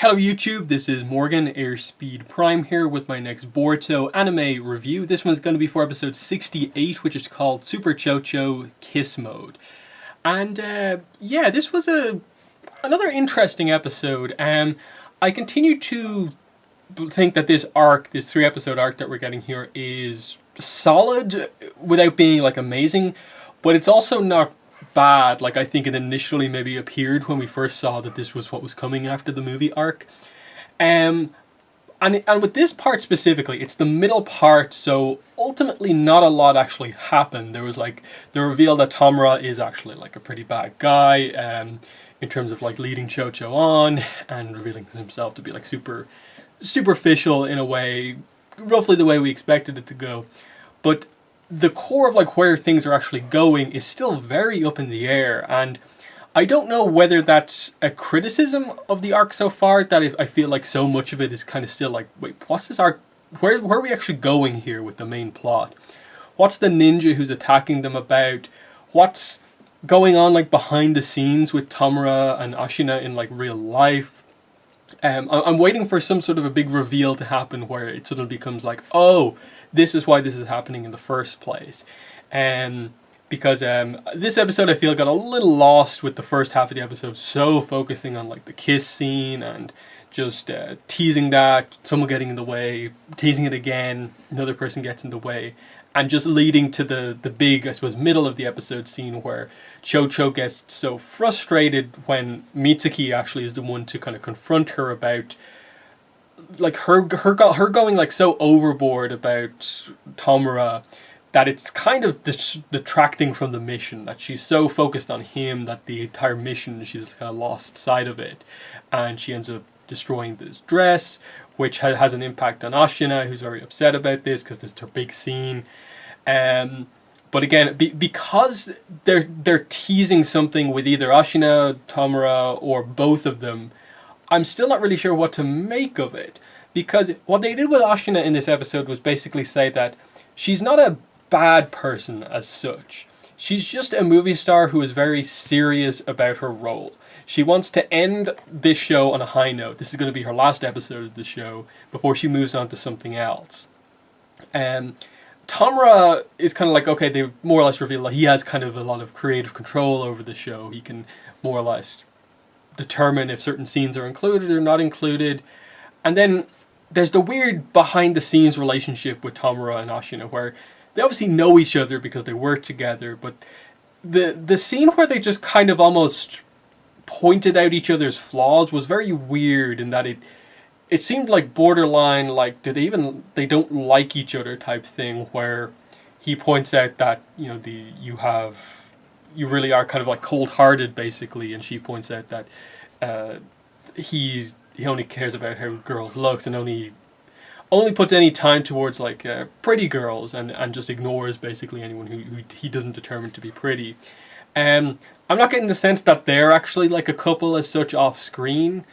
Hello YouTube, this is Morgan, Airspeed Prime here with my next Boruto anime review. This one's going to be for episode 68, which is called Super ChoCho Kiss Mode. And yeah, this was another interesting episode. I continue to think that this arc, this 3-episode arc that we're getting here is solid without being like amazing, but it's also not bad like I think it initially maybe appeared when we first saw that this was what was coming after the movie arc. And with this part specifically, it's the middle part, so ultimately not a lot actually happened. There was like the reveal that Tamura is actually like a pretty bad guy in terms of like leading ChoCho on and revealing himself to be like super superficial in a way, roughly the way we expected it to go. But the core of like where things are actually going is still very up in the air, and I don't know whether that's a criticism of the arc so far, that I feel like so much of it is kind of still like, wait, what's this arc, where are we actually going here with the main plot? What's the ninja who's attacking them about? What's going on like behind the scenes with Tamura and Ashina in like real life? I'm waiting for some sort of a big reveal to happen where it suddenly becomes like, oh, this is why this is happening in the first place. Because this episode I feel got a little lost with the first half of the episode, so focusing on like the kiss scene and just teasing that, someone getting in the way, teasing it again, another person gets in the way, and just leading to the big, I suppose, middle of the episode scene where ChoCho gets so frustrated when Mitsuki actually is the one to kind of confront her about like her going like so overboard about Tamura that it's kind of detracting from the mission, that she's so focused on him that the entire mission she's kind of lost sight of it, and she ends up destroying this dress, which has an impact on Ashina, who's very upset about this because this is her big scene. But again, because they're teasing something with either Ashina, Tamura, or both of them, I'm still not really sure what to make of it. Because what they did with Ashina in this episode was basically say that she's not a bad person as such. She's just a movie star who is very serious about her role. She wants to end this show on a high note. This is going to be her last episode of the show before she moves on to something else. Tamura is kind of like, okay, they more or less reveal that he has kind of a lot of creative control over the show. He can more or less determine if certain scenes are included or not included. And then there's the weird behind the scenes relationship with Tamura and Ashina, where they obviously know each other because they work together, but the scene where they just kind of almost pointed out each other's flaws was very weird, in that it seemed like borderline like, they don't like each other type thing, where he points out that, you know, you really are kind of like cold-hearted basically, and she points out that he only cares about how girls looks and only puts any time towards like pretty girls, and just ignores basically anyone who he doesn't determine to be pretty. I'm not getting the sense that they're actually like a couple as such off screen,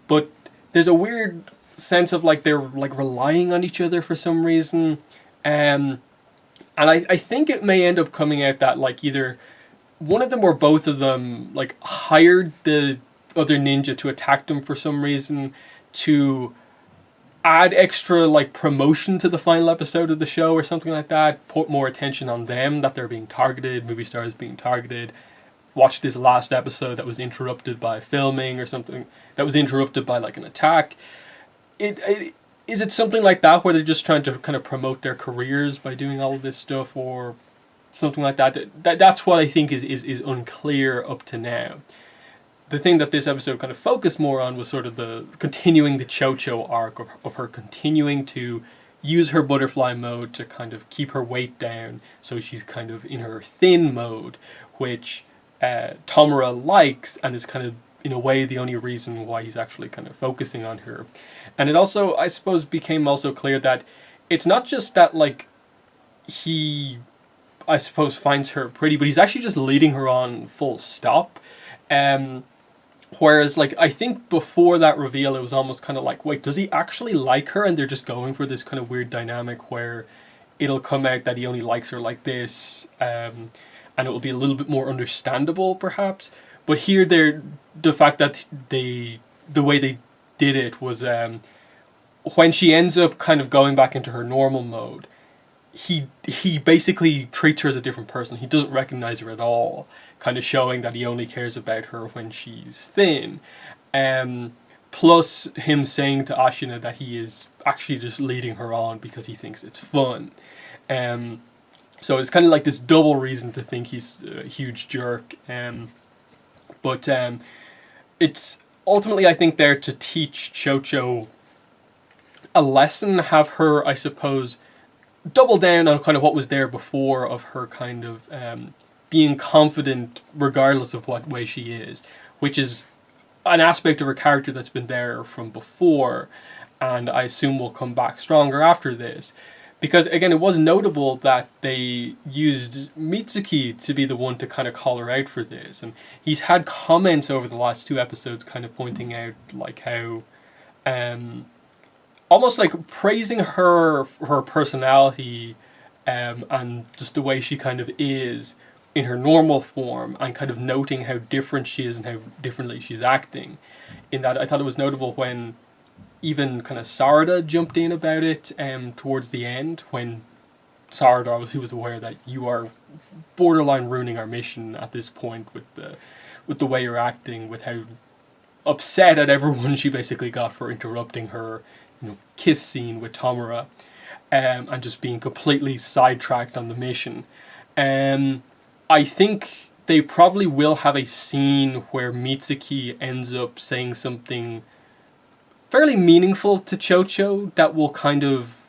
but there's a weird sense of like they're like relying on each other for some reason. And I think it may end up coming out that like either one of them or both of them like hired the other ninja to attack them for some reason, to add extra like promotion to the final episode of the show or something like that, put more attention on them, that they're being targeted, movie stars being targeted. Watch this last episode that was interrupted by filming or something, that was interrupted by like an attack. Is it something like that, where they're just trying to kind of promote their careers by doing all of this stuff, or something like that? That's what I think is unclear up to now. The thing that this episode kind of focused more on was sort of the continuing the ChoCho arc of her continuing to use her butterfly mode to kind of keep her weight down, so she's kind of in her thin mode, which Tamura likes, and is kind of in a way the only reason why he's actually kind of focusing on her. And it also, I suppose, became also clear that it's not just that like he, I suppose, finds her pretty, but he's actually just leading her on full stop. Whereas, like, I think before that reveal, it was almost kind of like, wait, does he actually like her? And they're just going for this kind of weird dynamic where it'll come out that he only likes her like this, and it will be a little bit more understandable, perhaps. But here, the fact that the way they did it was when she ends up kind of going back into her normal mode. He basically treats her as a different person. He doesn't recognize her at all, kind of showing that he only cares about her when she's thin. Plus him saying to Ashina that he is actually just leading her on because he thinks it's fun. So it's kind of like this double reason to think he's a huge jerk. But it's ultimately, I think, there to teach ChoCho a lesson, have her, I suppose, double down on kind of what was there before of her kind of being confident regardless of what way she is, which is an aspect of her character that's been there from before, and I assume will come back stronger after this. Because again, it was notable that they used Mitsuki to be the one to kind of call her out for this, and he's had comments over the last 2 episodes kind of pointing out like how almost like praising her for her personality and just the way she kind of is in her normal form, and kind of noting how different she is and how differently she's acting. In that, I thought it was notable when even kind of Sarada jumped in about it towards the end, when Sarada obviously was aware that you are borderline ruining our mission at this point with the way you're acting, with how upset at everyone she basically got for interrupting her kiss scene with Tomura, and just being completely sidetracked on the mission. I think they probably will have a scene where Mitsuki ends up saying something fairly meaningful to ChoCho that will kind of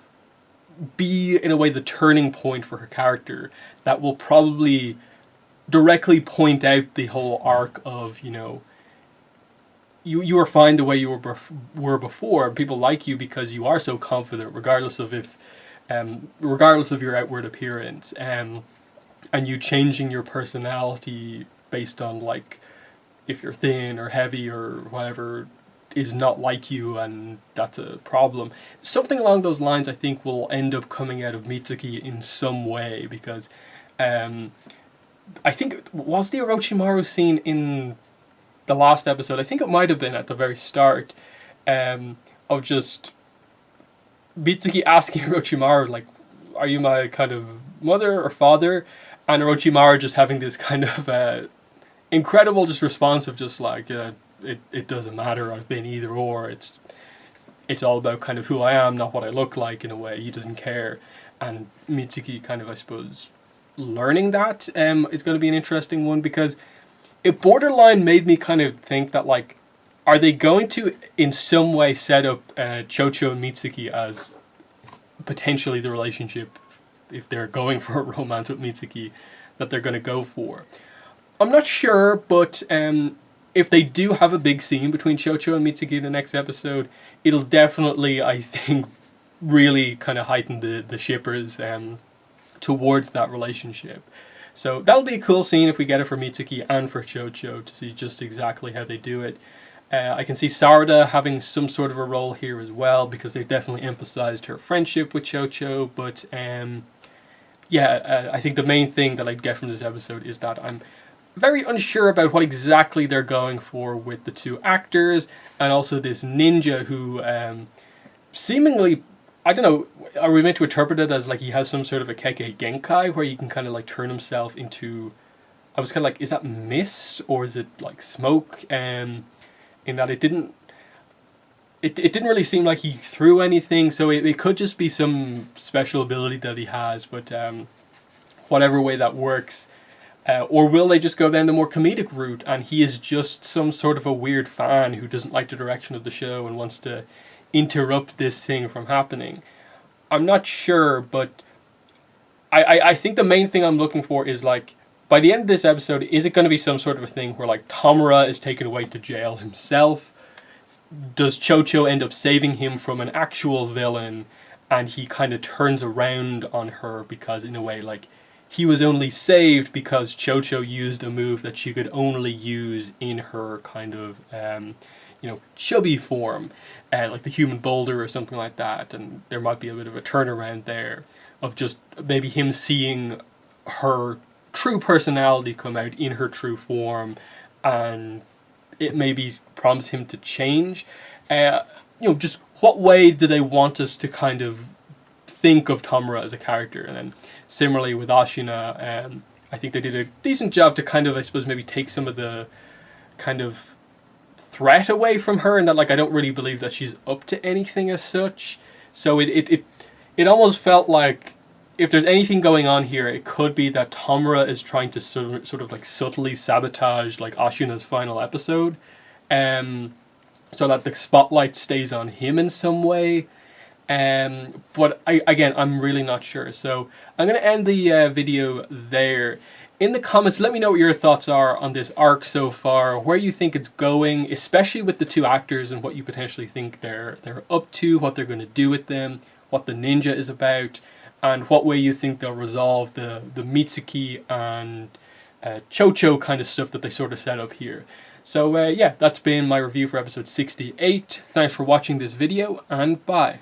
be, in a way, the turning point for her character, that will probably directly point out the whole arc of, you are fine the way you were before. People like you because you are so confident, regardless of your outward appearance, and you changing your personality based on like if you're thin or heavy or whatever is not like you, and that's a problem. Something along those lines, I think, will end up coming out of Mitsuki in some way, because I think, was the Orochimaru scene in the last episode? I think it might have been at the very start, of just Mitsuki asking Orochimaru, like, are you my kind of mother or father? And Orochimaru just having this kind of incredible just response of just like, it doesn't matter, I've been either or, it's all about kind of who I am, not what I look like, in a way. He doesn't care. And Mitsuki kind of, I suppose, learning that is going to be an interesting one, because it borderline made me kind of think that, like, are they going to in some way set up ChoCho and Mitsuki as potentially the relationship, if they're going for a romance with Mitsuki, that they're going to go for? I'm not sure, but if they do have a big scene between ChoCho and Mitsuki in the next episode, it'll definitely, I think, really kind of heighten the shippers towards that relationship. So that'll be a cool scene if we get it for Mitsuki and for ChoCho, to see just exactly how they do it. I can see Sarada having some sort of a role here as well, because they've definitely emphasized her friendship with ChoCho, but I think the main thing that I get from this episode is that I'm very unsure about what exactly they're going for with the 2 actors, and also this ninja who seemingly, I don't know, are we meant to interpret it as like he has some sort of a Kekkei Genkai where he can kind of like turn himself into, I was kind of like, is that mist or is it like smoke? In that it didn't really seem like he threw anything, so it could just be some special ability that he has, but whatever way that works. Or will they just go down the more comedic route, and he is just some sort of a weird fan who doesn't like the direction of the show and wants to interrupt this thing from happening? I'm not sure, but I think the main thing I'm looking for is, like, by the end of this episode, is it going to be some sort of a thing where, like, Tomura is taken away to jail himself? Does ChoCho end up saving him from an actual villain, and he kind of turns around on her because, in a way, like, he was only saved because ChoCho used a move that she could only use in her kind of, chubby form, like the human boulder or something like that, and there might be a bit of a turnaround there of just maybe him seeing her true personality come out in her true form, and it maybe prompts him to change. Just what way do they want us to kind of think of Tamura as a character? And then similarly with Ashina, I think they did a decent job to kind of, I suppose, maybe take some of the kind of threat away from her, and that, like, I don't really believe that she's up to anything as such. So it almost felt like if there's anything going on here, it could be that Tamura is trying to sort of like subtly sabotage like Ashina's final episode, so that the spotlight stays on him in some way. But I'm really not sure. So I'm going to end the video there. In the comments, let me know what your thoughts are on this arc so far, where you think it's going, especially with the two actors, and what you potentially think they're up to, what they're going to do with them, what the ninja is about, and what way you think they'll resolve the Mitsuki and ChoCho kind of stuff that they sort of set up here. So yeah, that's been my review for episode 68. Thanks for watching this video, and bye.